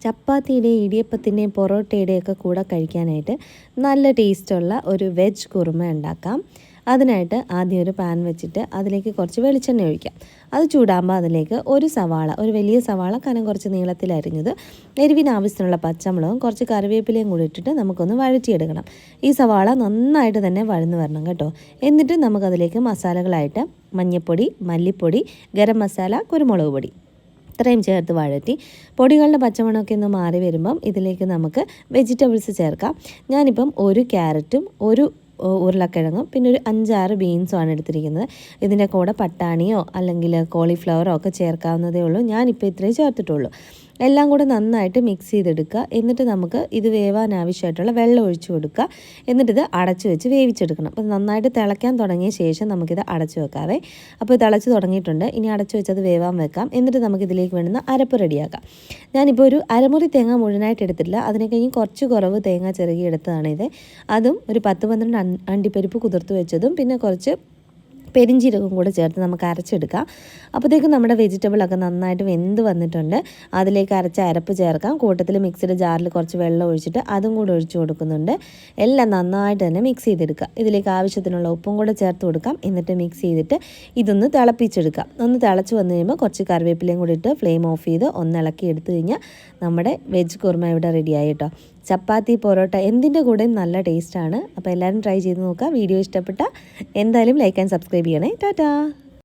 ചപ്പാത്തിയുടെയും ഇടിയപ്പത്തിൻ്റെയും പൊറോട്ടയുടെയൊക്കെ കൂടെ കഴിക്കാനായിട്ട് നല്ല ടേസ്റ്റുള്ള ഒരു വെജ് കുറുമ ഉണ്ടാക്കാം. അതിനായിട്ട് ആദ്യം ഒരു പാൻ വെച്ചിട്ട് അതിലേക്ക് കുറച്ച് വെളിച്ചെണ്ണ ഒഴിക്കാം. അത് ചൂടാകുമ്പോൾ അതിലേക്ക് ഒരു വലിയ സവാള കനം കുറച്ച് നീളത്തിലരിഞ്ഞത്, എരിവിന് ആവശ്യത്തിനുള്ള പച്ചമുളകും കുറച്ച് കറിവേപ്പിലയും കൂടി ഇട്ടിട്ട് നമുക്കൊന്ന് വഴറ്റിയെടുക്കണം. ഈ സവാള നന്നായിട്ട് തന്നെ വഴന്ന് വരണം കേട്ടോ. എന്നിട്ട് നമുക്കതിലേക്ക് മസാലകളായിട്ട് മഞ്ഞൾപ്പൊടി, മല്ലിപ്പൊടി, ഗരം മസാല, കുരുമുളക് പൊടി ഇത്രയും ചേർത്ത് വഴറ്റി പൊടികളുടെ പച്ചമണമൊക്കെ ഒന്ന് മാറി വരുമ്പം ഇതിലേക്ക് നമുക്ക് വെജിറ്റബിൾസ് ചേർക്കാം. ഞാനിപ്പം ഒരു ക്യാരറ്റും ഉരുളക്കിഴങ്ങും പിന്നെ ഒരു 5-6 ബീൻസുമാണ് എടുത്തിരിക്കുന്നത്. ഇതിൻ്റെ കൂടെ പട്ടാണിയോ അല്ലെങ്കിൽ കോളിഫ്ലവറോ ഒക്കെ ചേർക്കാവുന്നതേ ഉള്ളൂ. ഞാനിപ്പോൾ ഇത്രയും ചേർത്തിട്ടുള്ളൂ. എല്ലാം കൂടെ നന്നായിട്ട് മിക്സ് ചെയ്തെടുക്കുക. എന്നിട്ട് നമുക്ക് ഇത് വേവാൻ ആവശ്യമായിട്ടുള്ള വെള്ളം ഒഴിച്ചു കൊടുക്കുക. എന്നിട്ടിത് അടച്ചു വെച്ച് വേവിച്ചെടുക്കണം. അപ്പോൾ നന്നായിട്ട് തിളയ്ക്കാൻ തുടങ്ങിയ ശേഷം നമുക്കിത് അടച്ചു വെക്കാവേ. അപ്പോൾ തിളച്ച് തുടങ്ങിയിട്ടുണ്ട്. ഇനി അടച്ചു വെച്ചത് വേവാൻ വെക്കാം. എന്നിട്ട് നമുക്കിതിലേക്ക് വേണ്ടുന്ന അരപ്പ് റെഡിയാക്കാം. ഞാനിപ്പോൾ ഒരു അരമുറി തേങ്ങ മുഴുവനായിട്ട് എടുത്തിട്ടില്ല. അതിനെ കഴിഞ്ഞ് കുറച്ച് കുറവ് തേങ്ങ ചിരകി എടുത്തതാണിത്. അതും ഒരു 10-12 അണ്ടിപ്പരിപ്പ് കുതിർത്ത് വെച്ചതും പിന്നെ കുറച്ച് പെരിഞ്ചീരകം കൂടെ ചേർത്ത് നമുക്ക് അരച്ചെടുക്കാം. അപ്പോഴത്തേക്കും നമ്മുടെ വെജിറ്റബിളൊക്കെ നന്നായിട്ട് വെന്ത് വന്നിട്ടുണ്ട്. അതിലേക്ക് അരച്ച അരപ്പ് ചേർക്കാം. കൂട്ടത്തിൽ മിക്സിയുടെ ജാറിൽ കുറച്ച് വെള്ളം ഒഴിച്ചിട്ട് അതും കൂടെ ഒഴിച്ചു കൊടുക്കുന്നുണ്ട്. എല്ലാം നന്നായിട്ട് തന്നെ മിക്സ് ചെയ്തെടുക്കുക. ഇതിലേക്ക് ആവശ്യത്തിനുള്ള ഉപ്പും കൂടെ ചേർത്ത് കൊടുക്കാം. എന്നിട്ട് മിക്സ് ചെയ്തിട്ട് ഇതൊന്ന് തിളപ്പിച്ചെടുക്കാം. ഒന്ന് തിളച്ച് വന്നു കഴിയുമ്പോൾ കുറച്ച് കറിവേപ്പിലയും കൂടി ഇട്ട് ഫ്ലെയിം ഓഫ് ചെയ്ത് ഒന്ന് ഇളക്കി എടുത്തു കഴിഞ്ഞാൽ നമ്മുടെ വെജ് കുറുമ ഇവിടെ റെഡിയായി കേട്ടോ. ചപ്പാത്തി, പൊറോട്ട എന്തിൻ്റെ കൂടെയും നല്ല ടേസ്റ്റാണ്. അപ്പോൾ എല്ലാവരും ട്രൈ ചെയ്ത് നോക്കുക. വീഡിയോ ഇഷ്ടപ്പെട്ടാൽ എന്തായാലും ലൈക്ക് ആൻഡ് സബ്സ്ക്രൈബ് ചെയ്യണേ. ടാറ്റാ.